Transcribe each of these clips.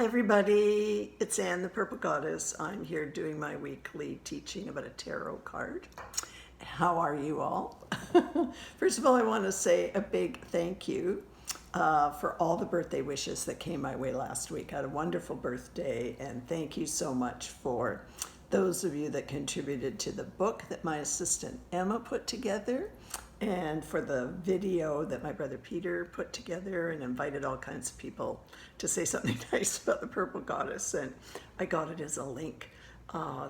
Hi everybody, it's Anne the Purple Goddess. I'm here doing my weekly teaching about a tarot card. How are you all? First of all, I want to say a big thank you for all the birthday wishes that came my way last week. I had a wonderful birthday, and thank you so much for those of you that contributed to the book that my assistant Emma put together, and for the video that my brother Peter put together and invited all kinds of people to say something nice about the Purple Goddess. And I got it as a link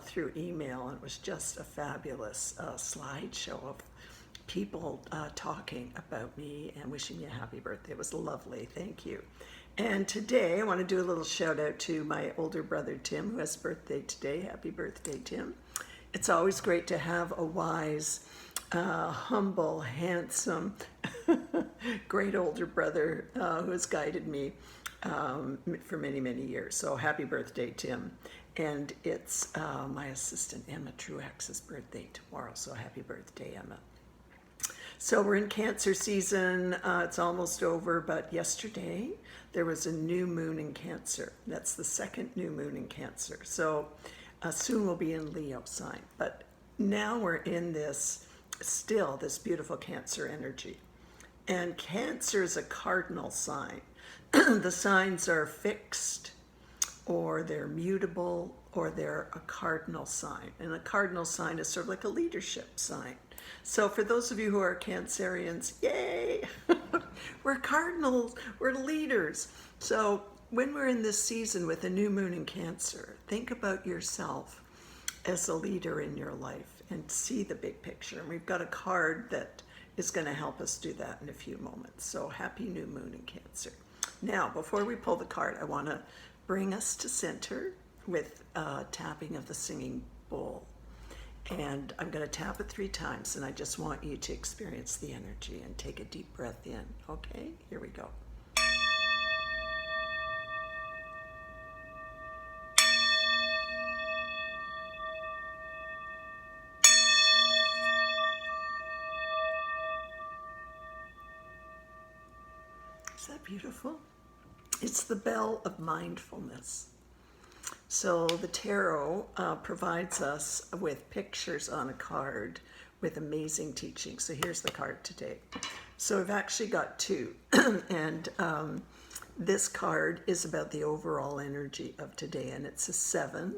through email, and it was just a fabulous slideshow of people talking about me and wishing me a happy birthday. It was lovely. Thank you. And today I want to do a little shout out to my older brother Tim, who has a birthday today. Happy birthday, Tim. It's always great to have a wise, humble, handsome, great older brother who has guided me for many, many years. So happy birthday, Tim. And it's my assistant Emma Truax's birthday tomorrow. So happy birthday, Emma. So we're in Cancer season. It's almost over, but yesterday there was a new moon in Cancer. That's the second new moon in Cancer. So soon we'll be in Leo sign. But now we're in this beautiful Cancer energy. And Cancer is a cardinal sign. The signs are fixed, or they're mutable, or they're a cardinal sign. And a cardinal sign is sort of like a leadership sign. So for those of you who are Cancerians, yay! We're cardinals, we're leaders. So when we're in this season with a new moon in Cancer, think about yourself as a leader in your life and see the big picture. And we've got a card that is going to help us do that in a few moments. So happy new moon in Cancer. Now, before we pull the card, I want to bring us to center with tapping of the singing bowl. And I'm going to tap it 3 times, and I just want you to experience the energy and take a deep breath in. Okay, here we go. Is that beautiful? It's the bell of mindfulness. So the tarot provides us with pictures on a card with amazing teaching. So here's the card today. So I've actually got 2. And this card is about the overall energy of today. And it's a 7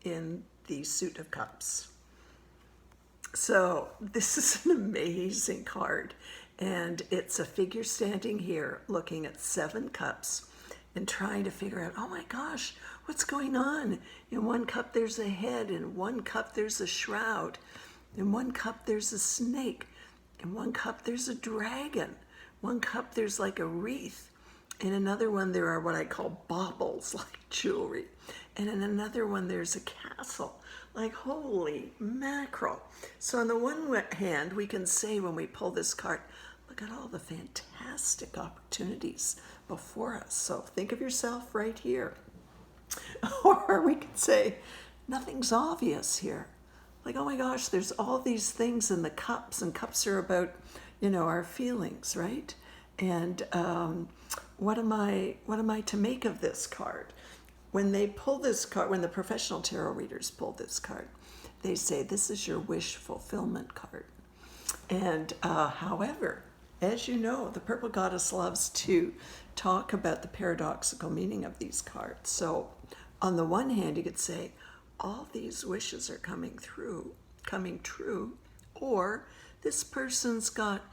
in the Suit of Cups. So this is an amazing card. And it's a figure standing here looking at 7 cups and trying to figure out, oh my gosh, what's going on? In one cup there's a head, in one cup there's a shroud, in one cup there's a snake, in one cup there's a dragon, one cup there's like a wreath, in another one there are what I call baubles, like jewelry, and in another one there's a castle. Like, holy mackerel. So on the one hand, we can say when we pull this card, look at all the fantastic opportunities before us. So think of yourself right here. Or we could say, nothing's obvious here. Like, oh my gosh, there's all these things in the cups, and cups are about, our feelings, right? And what am I to make of this card? When they pull this card, when the professional tarot readers pull this card, they say, this is your wish fulfillment card. And however, as you know, the Purple Goddess loves to talk about the paradoxical meaning of these cards. So on the one hand, you could say, all these wishes are coming true, or this person's got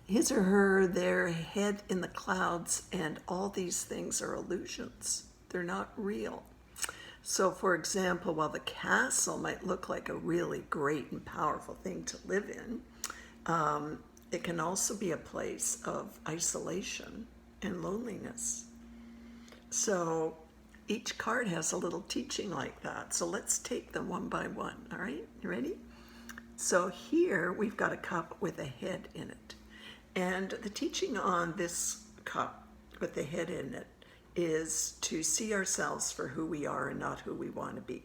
his or her, their head in the clouds, and all these things are illusions. They're not real. So for example, while the castle might look like a really great and powerful thing to live in, it can also be a place of isolation and loneliness. So each card has a little teaching like that. So let's take them one by one, all right? You ready? So here we've got a cup with a head in it. And the teaching on this cup with the head in it is to see ourselves for who we are and not who we want to be.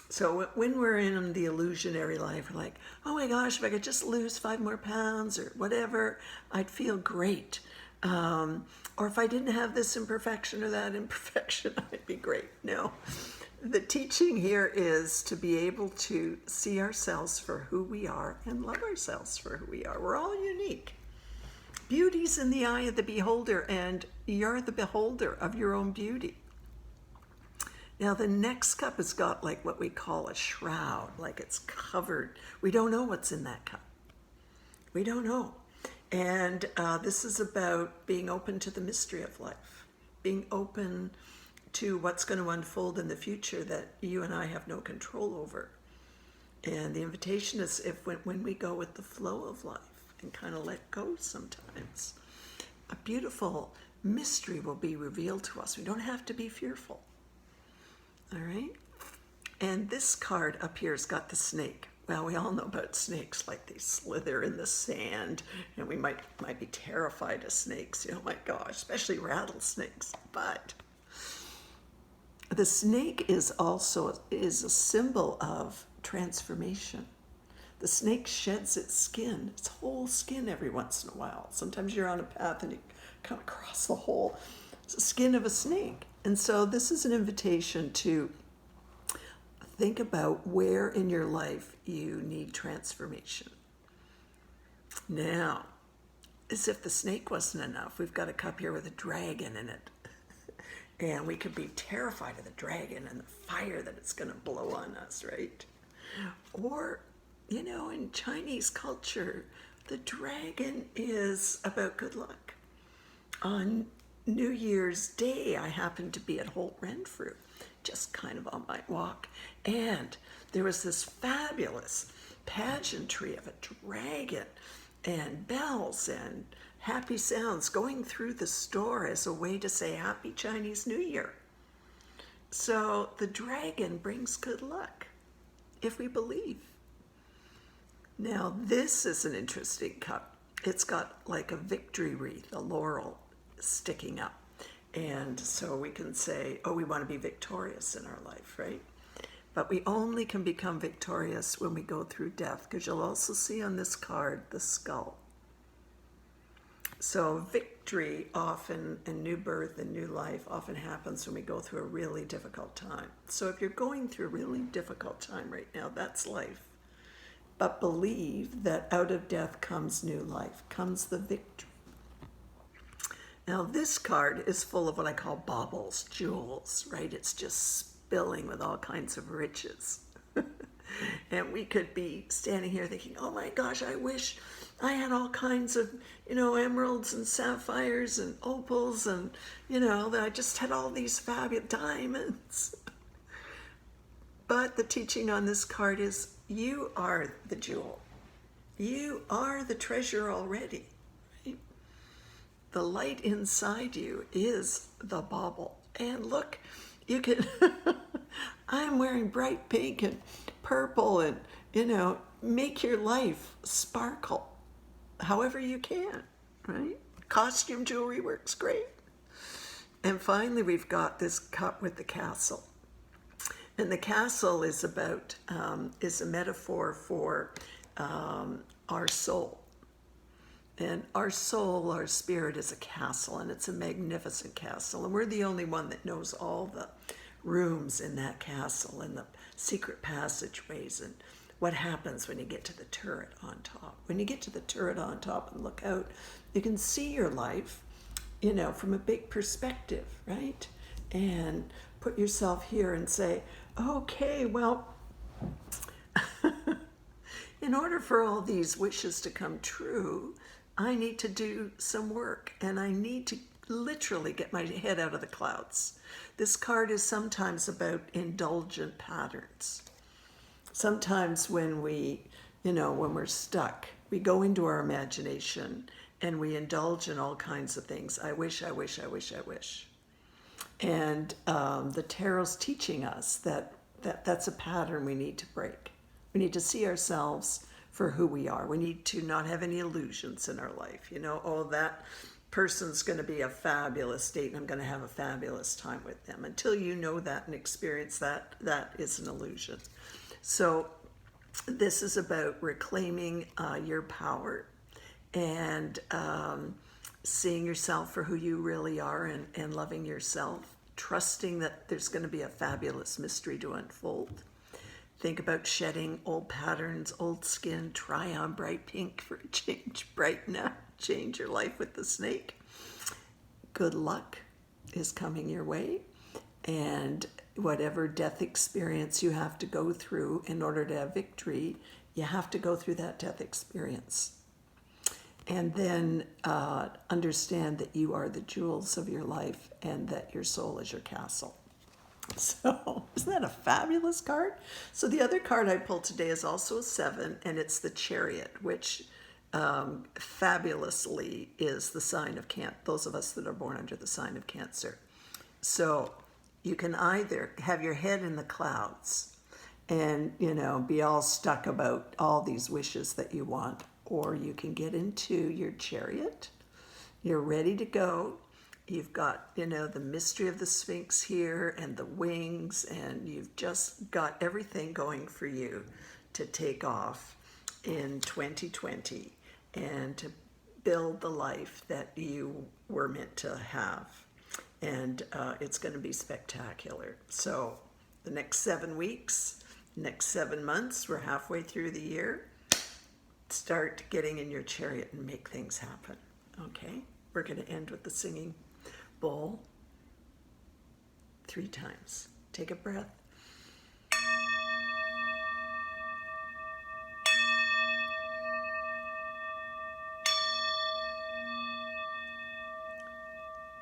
So when we're in the illusionary life, we're like, oh my gosh, if I could just lose 5 more pounds or whatever, I'd feel great. Or if I didn't have this imperfection or that imperfection, I'd be great. No. The teaching here is to be able to see ourselves for who we are and love ourselves for who we are. We're all unique. Beauty's in the eye of the beholder, and you're the beholder of your own beauty. Now, the next cup has got like what we call a shroud, like it's covered. We don't know what's in that cup. We don't know. And this is about being open to the mystery of life, being open to what's going to unfold in the future that you and I have no control over. And the invitation is when we go with the flow of life and kind of let go sometimes, a beautiful mystery will be revealed to us. We don't have to be fearful. All right? And this card up here has got the snake. Well, we all know about snakes, like they slither in the sand, and we might be terrified of snakes. Oh my gosh, especially rattlesnakes. But the snake is also a symbol of transformation. The snake sheds its whole skin every once in a while. Sometimes you're on a path and you come across the whole skin of a snake. And so this is an invitation to think about where in your life you need transformation. Now, as if the snake wasn't enough, we've got a cup here with a dragon in it. And we could be terrified of the dragon and the fire that it's going to blow on us, right? Or, in Chinese culture, the dragon is about good luck. On New Year's Day, I happened to be at Holt Renfrew, just kind of on my walk, and there was this fabulous pageantry of a dragon and bells and happy sounds going through the store as a way to say Happy Chinese New Year. So the dragon brings good luck, if we believe. Now, this is an interesting cup. It's got like a victory wreath, a laurel sticking up. And so we can say, we want to be victorious in our life, right? But we only can become victorious when we go through death, because you'll also see on this card the skull. So victory often, and new birth and new life often happens when we go through a really difficult time. So if you're going through a really difficult time right now, that's life. But believe that out of death comes new life, comes the victory. Now this card is full of what I call baubles, jewels, right? It's just spilling with all kinds of riches. And we could be standing here thinking, oh my gosh, I wish I had all kinds of, emeralds and sapphires and opals and, that I just had all these fabulous diamonds. But the teaching on this card is you are the jewel. You are the treasure already. Right? The light inside you is the bauble. And look, you can, I'm wearing bright pink and purple and, make your life sparkle however you can, right? Costume jewelry works great. And finally, we've got this cup with the castle. And the castle is about, is a metaphor for our soul. And our soul, our spirit is a castle, and it's a magnificent castle. And we're the only one that knows all the rooms in that castle and the secret passageways and what happens when you get to the turret on top. When you get to the turret on top and look out, you can see your life, from a big perspective, right? And put yourself here and say, okay, well, in order for all these wishes to come true, I need to do some work, and I need to literally get my head out of the clouds. This card is sometimes about indulgent patterns. Sometimes when when we're stuck, we go into our imagination and we indulge in all kinds of things. I wish, I wish, I wish, I wish. And the tarot's teaching us that's a pattern we need to break. We need to see ourselves for who we are. We need to not have any illusions in our life. That person's going to be a fabulous date and I'm going to have a fabulous time with them. Until you know that and experience that, that is an illusion. So this is about reclaiming your power and seeing yourself for who you really are and loving yourself, trusting that there's going to be a fabulous mystery to unfold. Think about shedding old patterns, old skin, try on bright pink for a change, brighten up, change your life with the snake. Good luck is coming your way, and whatever death experience you have to go through in order to have victory, you have to go through that death experience. And then understand that you are the jewels of your life and that your soul is your castle. So, isn't that a fabulous card? So, the other card I pulled today is also a 7, and it's the Chariot, which fabulously is the sign of Cancer, those of us that are born under the sign of Cancer. So, you can either have your head in the clouds and, be all stuck about all these wishes that you want, or you can get into your chariot. You're ready to go. You've got, the mystery of the Sphinx here and the wings, and you've just got everything going for you to take off in 2020 and to build the life that you were meant to have. And it's going to be spectacular. So the next 7 weeks, next 7 months, we're halfway through the year. Start getting in your chariot and make things happen. Okay? We're going to end with the singing bowl 3 times. Take a breath.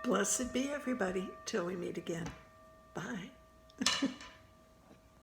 Blessed be everybody till we meet again. Bye.